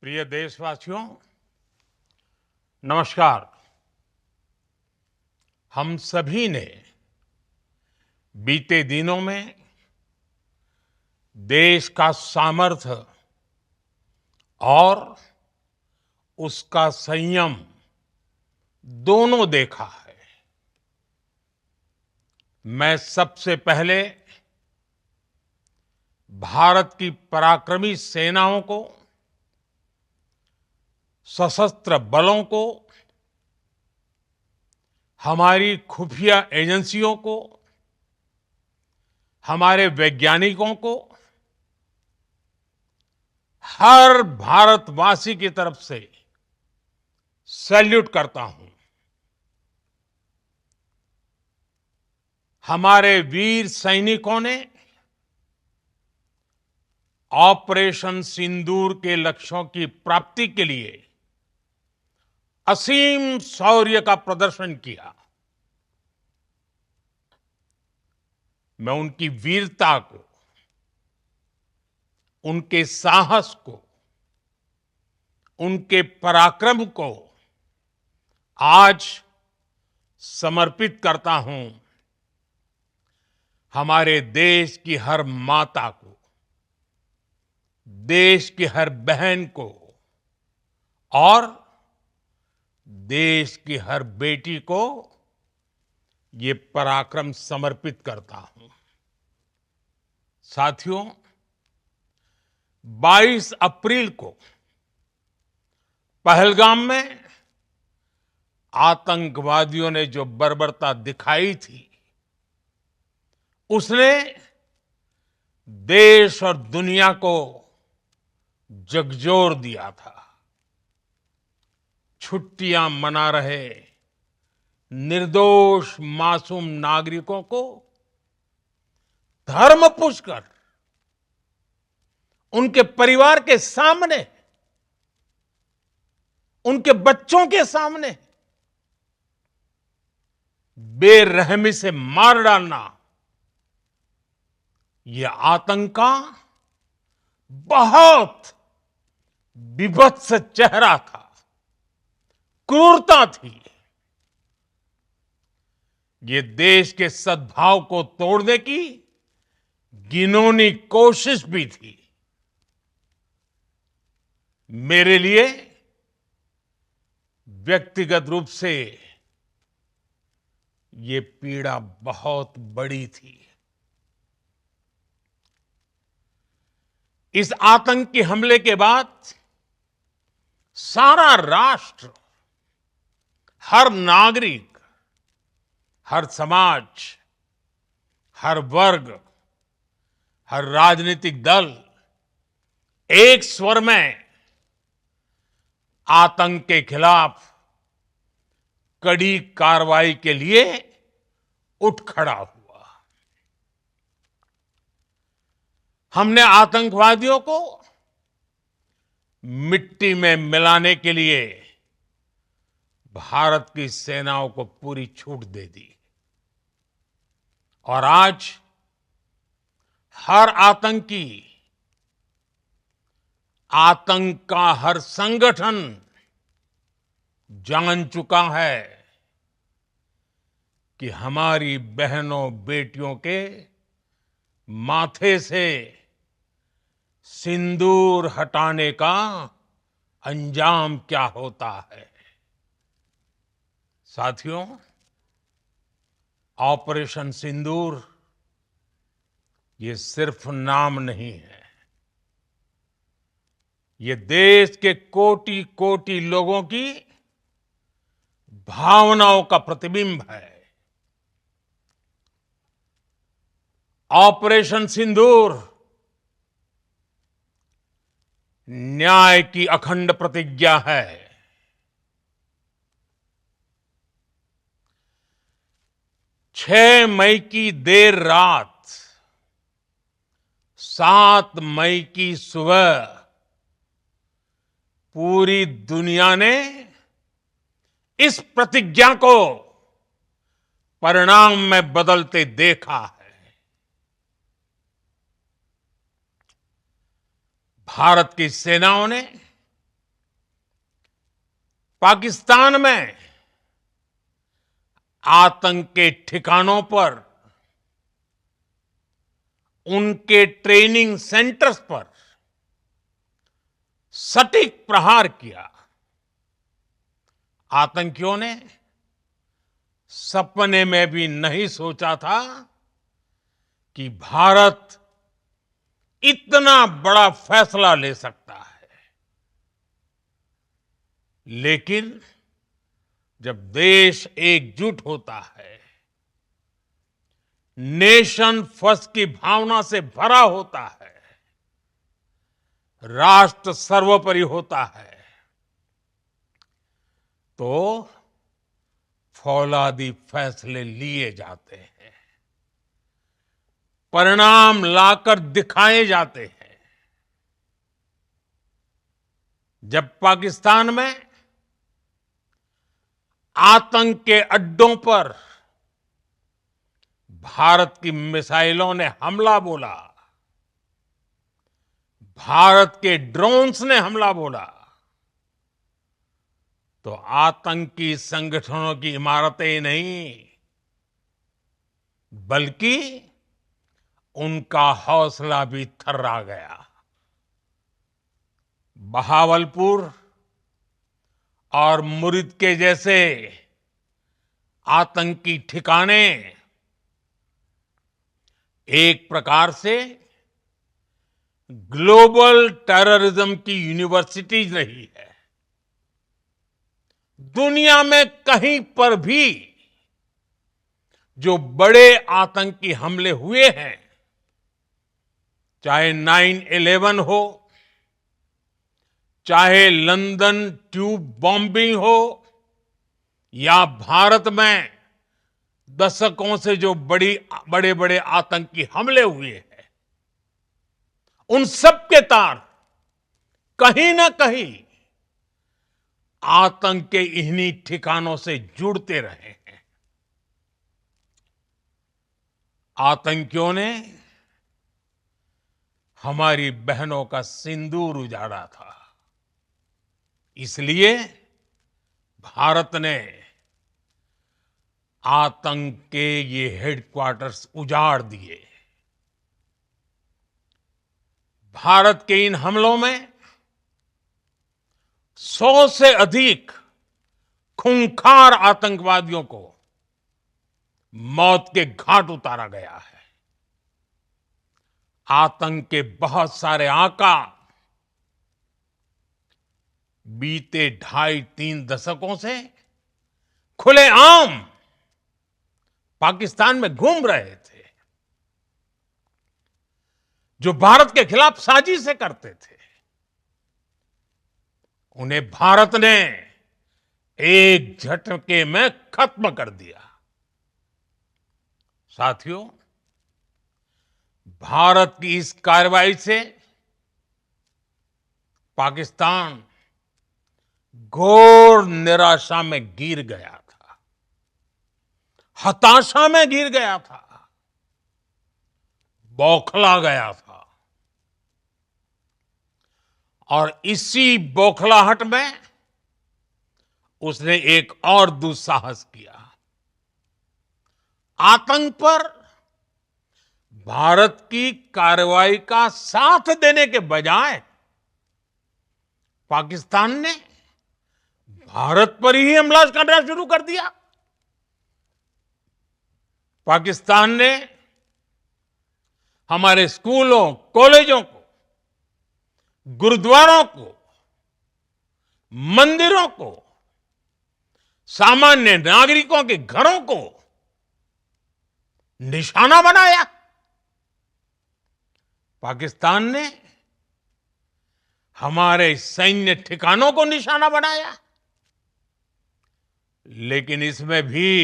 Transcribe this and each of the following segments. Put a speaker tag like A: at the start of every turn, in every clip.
A: प्रिय देशवासियों, नमस्कार। हम सभी ने बीते दिनों में देश का सामर्थ्य और उसका संयम दोनों देखा है। मैं सबसे पहले भारत की पराक्रमी सेनाओं को, सशस्त्र बलों को, हमारी खुफिया एजेंसियों को, हमारे वैज्ञानिकों को, हर भारतवासी की तरफ से सैल्यूट करता हूं। हमारे वीर सैनिकों ने ऑपरेशन सिंदूर के लक्ष्यों की प्राप्ति के लिए असीम शौर्य का प्रदर्शन किया। मैं उनकी वीरता को, उनके साहस को, उनके पराक्रम को आज समर्पित करता हूं हमारे देश की हर माता को, देश की हर बहन को और देश की हर बेटी को ये पराक्रम समर्पित करता हूं। साथियों, 22 अप्रैल को पहलगाम में आतंकवादियों ने जो बर्बरता दिखाई थी, उसने देश और दुनिया को झकझोर दिया था। छुट्टियां मना रहे निर्दोष मासूम नागरिकों को धर्म पूछकर उनके परिवार के सामने, उनके बच्चों के सामने बेरहमी से मार डालना, यह आतंक का बहुत विभत्स चेहरा था, क्रूरता थी। ये देश के सद्भाव को तोड़ने की घिनौनी कोशिश भी थी। मेरे लिए व्यक्तिगत रूप से ये पीड़ा बहुत बड़ी थी। इस आतंकी हमले के बाद सारा राष्ट्र, हर नागरिक, हर समाज, हर वर्ग, हर राजनीतिक दल एक स्वर में आतंक के खिलाफ कड़ी कार्रवाई के लिए उठ खड़ा हुआ। हमने आतंकवादियों को मिट्टी में मिलाने के लिए भारत की सेनाओं को पूरी छूट दे दी और आज हर आतंकी, आतंक का हर संगठन जान चुका है कि हमारी बहनों बेटियों के माथे से सिंदूर हटाने का अंजाम क्या होता है। साथियों, ऑपरेशन सिंदूर ये सिर्फ नाम नहीं है, ये देश के कोटि कोटि लोगों की भावनाओं का प्रतिबिंब है। ऑपरेशन सिंदूर न्याय की अखंड प्रतिज्ञा है। 6 मई की देर रात, 7 मई की सुबह पूरी दुनिया ने इस प्रतिज्ञा को परिणाम में बदलते देखा है। भारत की सेनाओं ने पाकिस्तान में आतंक के ठिकानों पर, उनके ट्रेनिंग सेंटर्स पर सटीक प्रहार किया। आतंकियों ने सपने में भी नहीं सोचा था कि भारत इतना बड़ा फैसला ले सकता है। लेकिन जब देश एकजुट होता है, नेशन फर्स्ट की भावना से भरा होता है, राष्ट्र सर्वोपरि होता है, तो फौलादी फैसले लिए जाते हैं, परिणाम लाकर दिखाए जाते हैं। जब पाकिस्तान में आतंक के अड्डों पर भारत की मिसाइलों ने हमला बोला, भारत के ड्रोन्स ने हमला बोला, तो आतंकी संगठनों की इमारतें नहीं, बल्कि उनका हौसला भी थर्रा गया। बहावलपुर और मुरिद के जैसे आतंकी ठिकाने एक प्रकार से ग्लोबल टेररिज्म की यूनिवर्सिटीज रही है। दुनिया में कहीं पर भी जो बड़े आतंकी हमले हुए हैं, चाहे 9/11 हो, चाहे लंदन ट्यूब बॉम्बिंग हो, या भारत में दशकों से जो बड़े बड़े आतंकी हमले हुए हैं, उन सब के तार कहीं ना कहीं आतंक के इन्हीं ठिकानों से जुड़ते रहे हैं। आतंकियों ने हमारी बहनों का सिंदूर उजाड़ा था, इसलिए भारत ने आतंक के ये हेडक्वार्टर्स उजाड़ दिए। भारत के इन हमलों में 100 से अधिक खूंखार आतंकवादियों को मौत के घाट उतारा गया है। आतंक के बहुत सारे आका बीते 2.5-3 दशकों से खुलेआम पाकिस्तान में घूम रहे थे, जो भारत के खिलाफ साजिशें करते थे। उन्हें भारत ने एक झटके में खत्म कर दिया। साथियों, भारत की इस कार्रवाई से पाकिस्तान घोर निराशा में गिर गया था, हताशा में गिर गया था, बौखला गया था। और इसी बौखलाहट में उसने एक और दुस्साहस किया। आतंक पर भारत की कार्रवाई का साथ देने के बजाय पाकिस्तान ने भारत पर ही हमला करना शुरू कर दिया। पाकिस्तान ने हमारे स्कूलों, कॉलेजों को, गुरुद्वारों को, मंदिरों को, सामान्य नागरिकों के घरों को निशाना बनाया। पाकिस्तान ने हमारे सैन्य ठिकानों को निशाना बनाया। लेकिन इसमें भी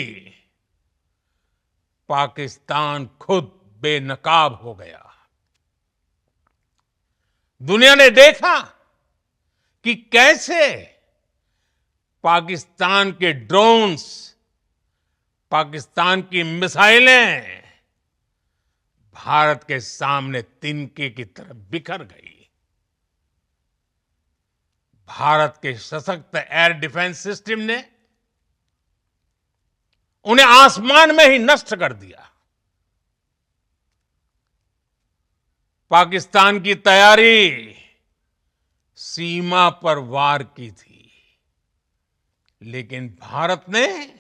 A: पाकिस्तान खुद बेनकाब हो गया। दुनिया ने देखा कि कैसे पाकिस्तान के ड्रोन्स, पाकिस्तान की मिसाइलें भारत के सामने तिनके की तरह बिखर गई। भारत के सशक्त एयर डिफेंस सिस्टम ने उन्हें आसमान में ही नष्ट कर दिया। पाकिस्तान की तैयारी सीमा पर वार की थी, लेकिन भारत ने